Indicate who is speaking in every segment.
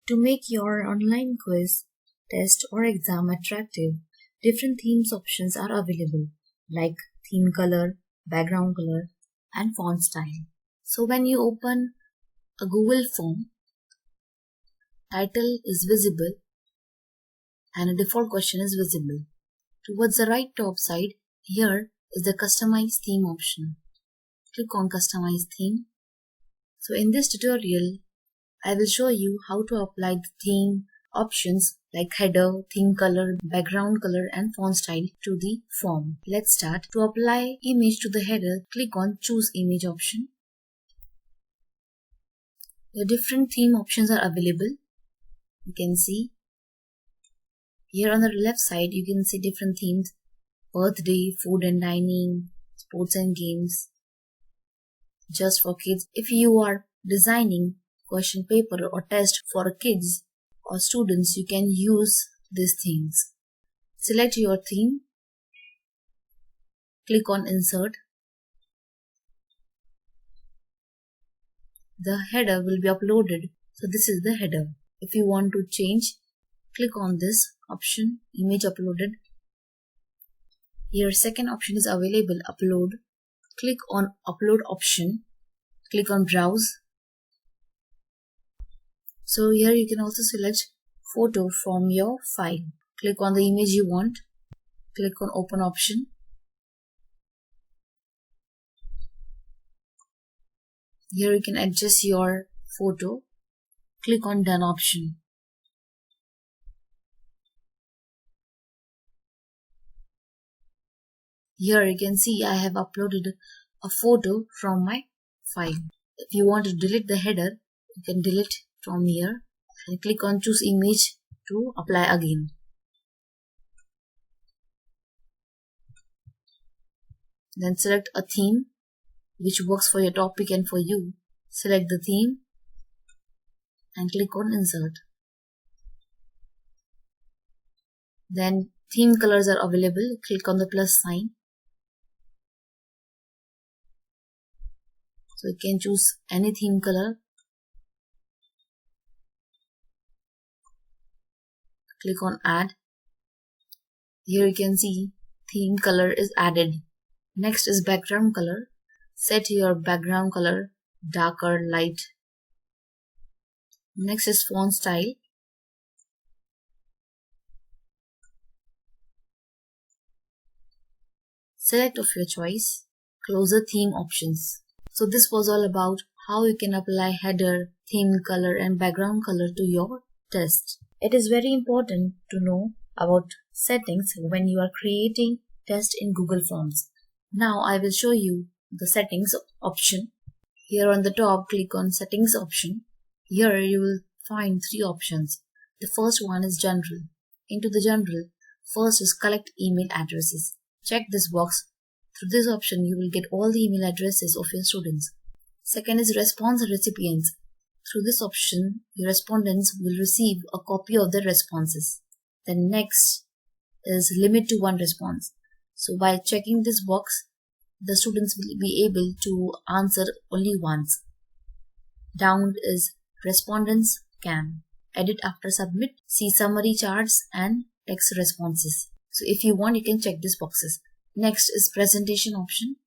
Speaker 1: To make your online quiz, test or exam attractive, different themes options are available like theme color, background color and font style. So when you open a Google form, title is visible and a default question is visible. Towards the right top side, here is the customize theme option. Click on customize theme. So in this tutorial, I will show you how to apply the theme options like header, theme color, background color and font style to the form. Let's start. To apply image to the header, click on choose image option. The different theme options are available. You can see here on the left side, you can see different themes: birthday, food and dining, sports and games, just for kids. If you are designing question paper or test for kids or students, you can use these themes. Select your theme, click on insert. The header will be uploaded. So this is the header. If you want to change, click on this option, image uploaded. Here second option is available, upload. Click on upload option. Click on browse. So here you can also select photo from your file. Click on the image you want. Click on open option. Here you can adjust your photo. Click on done option. Here you can see I have uploaded a photo from my file. If you want to delete the header, you can delete from here and click on choose image to apply again. Then select a theme which works for your topic and for you. Select the theme and click on insert. Then theme colors are available. Click on the plus sign. So you can choose any theme color. Click on add. Here you can see theme color is added. Next is background color. Set your background color dark or light. Next is font style. Select of your choice. Close the theme options. So this was all about how you can apply header, theme color and background color to your test. It is very important to know about settings when you are creating test in Google Forms. Now I will show you the settings option. Here on the top, click on settings option. Here you will find three options. The first one is general. Into the general, first is collect email addresses. Check this box. Through this option, you will get all the email addresses of your students. Second is response recipients. Through this option, your respondents will receive a copy of their responses. Then next is limit to one response. So by checking this box, the students will be able to answer only once. Down is respondents can edit after submit, see summary charts and text responses. So if you want, you can check these boxes. Next is presentation option.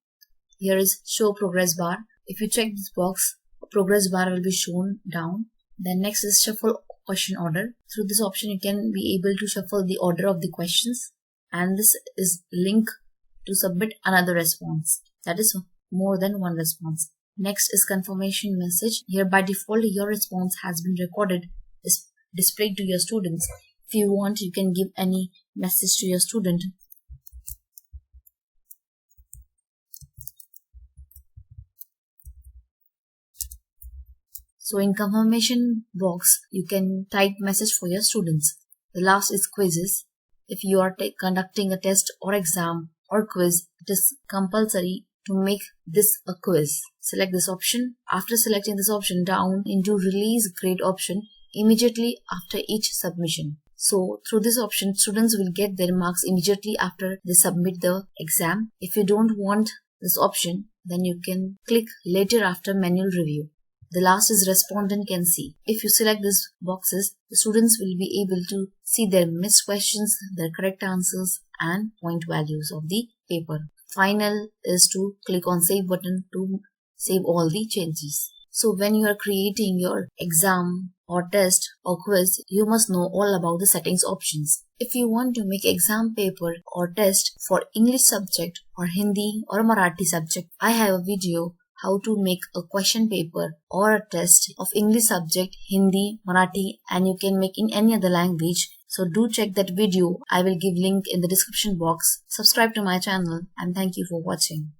Speaker 1: Here is show progress bar. If you check this box, a progress bar will be shown down. Then next is shuffle question order. Through this option, you can be able to shuffle the order of the questions. And this is link to submit another response. That is more than one response. Next is confirmation message. Here by default, your response has been recorded, is displayed to your students. If you want, you can give any message to your student. So in confirmation box, you can type message for your students. The last is quizzes. If you are conducting a test or exam or quiz, it is compulsory to make this a quiz. Select this option. After selecting this option, down into release grade option immediately after each submission. So through this option, students will get their marks immediately after they submit the exam. If you don't want this option, then you can click later after manual review. The last is respondent can see. If you select these boxes, the students will be able to see their missed questions, their correct answers and point values of the paper. Final is to click on save button to save all the changes. So when you are creating your exam or test or quiz, you must know all about the settings options. If you want to make exam paper or test for English subject or Hindi or Marathi subject, I have a video how to make a question paper or a test of English subject, Hindi, Marathi, and you can make in any other language. So do check that video. I will give link in the description box. Subscribe to my channel and thank you for watching.